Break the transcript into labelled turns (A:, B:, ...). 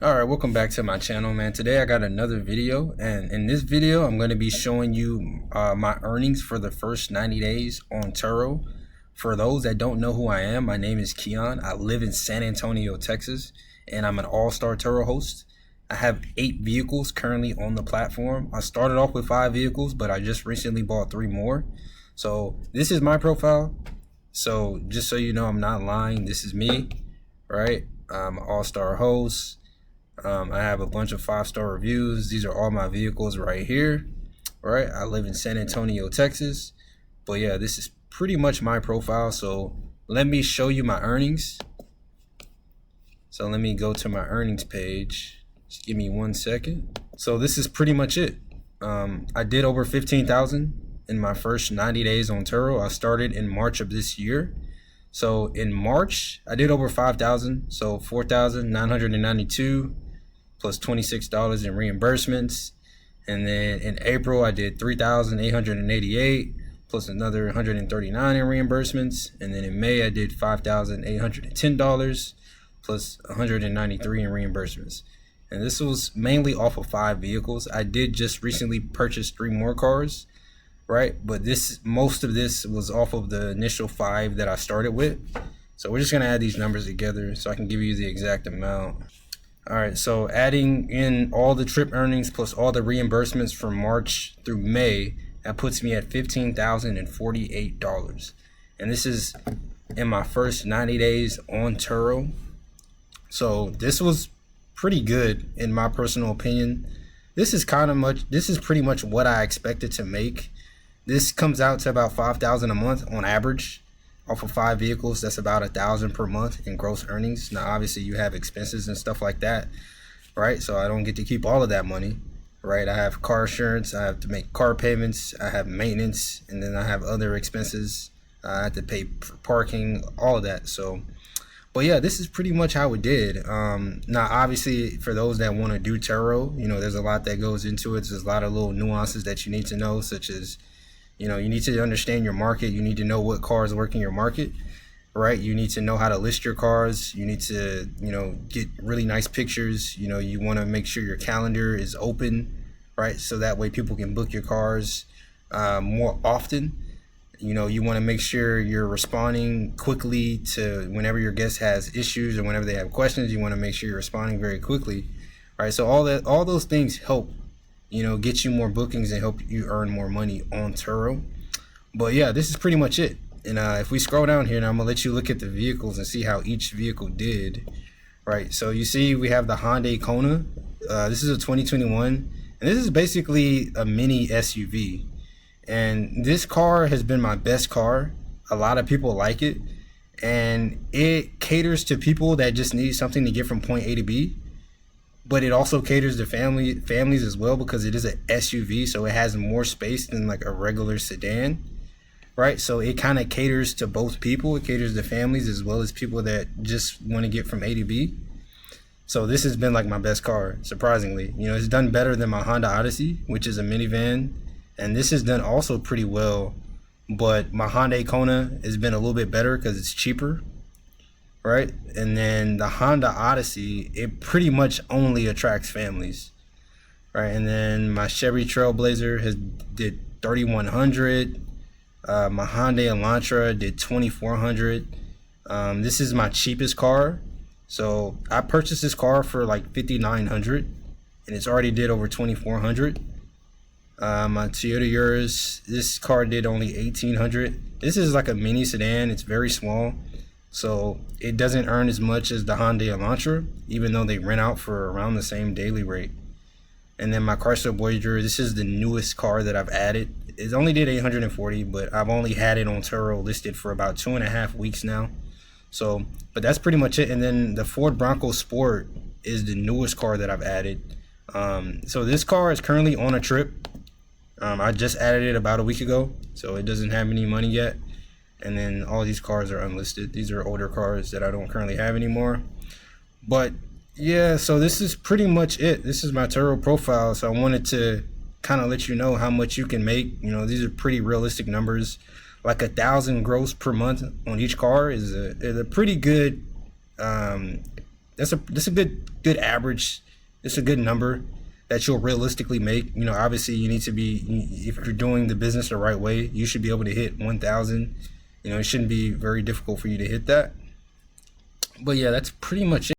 A: All right, welcome back to my channel, man. Today I got another video, and in this video I'm going to be showing you my earnings for the first 90 days on TURO. For those that don't know who I am, my name is Keon. I live in San Antonio, Texas, and I'm an all-star TURO host. I have 8 vehicles currently on the platform. I started off with 5 vehicles, but I just recently bought 3 more. So this is my profile. So just so you know, I'm not lying. This is me, right? I'm an all-star host. I have a bunch of 5-star reviews. These are all my vehicles right here, right? I live in San Antonio, Texas. But yeah, this is pretty much my profile. So let me show you my earnings. So let me go to my earnings page. Just give me 1 second. So this is pretty much it. I did over 15,000 in my first 90 days on TURO. I started in March of this year. So in March, I did over 5,000, so 4,992 plus $26 in reimbursements. And then in April, I did 3,888 plus another 139 in reimbursements. And then in May, I did $5,810 plus 193 in reimbursements. And this was mainly off of 5 vehicles. I did just recently purchase 3 more cars, right? But most of this was off of the initial 5 that I started with. So we're just gonna add these numbers together so I can give you the exact amount. All right, so adding in all the trip earnings plus all the reimbursements from March through May, that puts me at $15,048. And this is in my first 90 days on TURO. So this was pretty good in my personal opinion. This is pretty much what I expected to make. This comes out to about 5,000 a month on average. Off of 5 vehicles, that's about 1,000 per month in gross earnings. Now, obviously, you have expenses and stuff like that, right? So I don't get to keep all of that money, right? I have car insurance, I have to make car payments, I have maintenance, and then I have other expenses. I have to pay for parking, all of that. So, but yeah, this is pretty much how it did. Now, obviously, for those that want to do TURO, you know, there's a lot that goes into it. There's a lot of little nuances that you need to know, such as, you know, you need to understand your market. You need to know what cars work in your market, right? You need to know how to list your cars. You need to, you know, get really nice pictures. You know, you want to make sure your calendar is open, right? So that way people can book your cars more often. You know, you want to make sure you're responding quickly to whenever your guest has issues or whenever they have questions. You want to make sure you're responding very quickly, right? So all those things help, you know, get you more bookings and help you earn more money on TURO. But yeah, this is pretty much it. And if we scroll down here, now I'm gonna let you look at the vehicles and see how each vehicle did, right? So you see we have the Hyundai Kona. This is a 2021, and this is basically a mini SUV. And this car has been my best car. A lot of people like it, and it caters to people that just need something to get from point A to B. But it also caters to families as well, because it is an SUV, so it has more space than like a regular sedan, right? So it kind of caters to both people. It caters to families as well as people that just want to get from A to B. So this has been like my best car, surprisingly. You know, it's done better than my Honda Odyssey, which is a minivan, and this has done also pretty well. But my Hyundai Kona has been a little bit better because it's cheaper, right? And then the Honda Odyssey, it pretty much only attracts families, right? And then my Chevy Trailblazer did 3,100. My Hyundai Elantra did 2,400. This is my cheapest car. So I purchased this car for like 5,900, and it's already did over 2,400. My Toyota Yaris, this car did only 1,800. This is like a mini sedan. It's very small, so it doesn't earn as much as the Hyundai Elantra, even though they rent out for around the same daily rate. And then my Chrysler Voyager, this is the newest car that I've added. It only did 840, but I've only had it on TURO listed for about 2.5 weeks now. So, but that's pretty much it. And then the Ford Bronco Sport is the newest car that I've added. So this car is currently on a trip. I just added it about a week ago, so it doesn't have any money yet. And then all these cars are unlisted. These are older cars that I don't currently have anymore. But yeah, so this is pretty much it. This is my TURO profile. So I wanted to kind of let you know how much you can make. You know, these are pretty realistic numbers. Like 1,000 gross per month on each car is a pretty good that's a good average. It's a good number that you'll realistically make. You know, obviously you need to be, if you're doing the business the right way, you should be able to hit 1,000. You know, it shouldn't be very difficult for you to hit that. But yeah, that's pretty much it.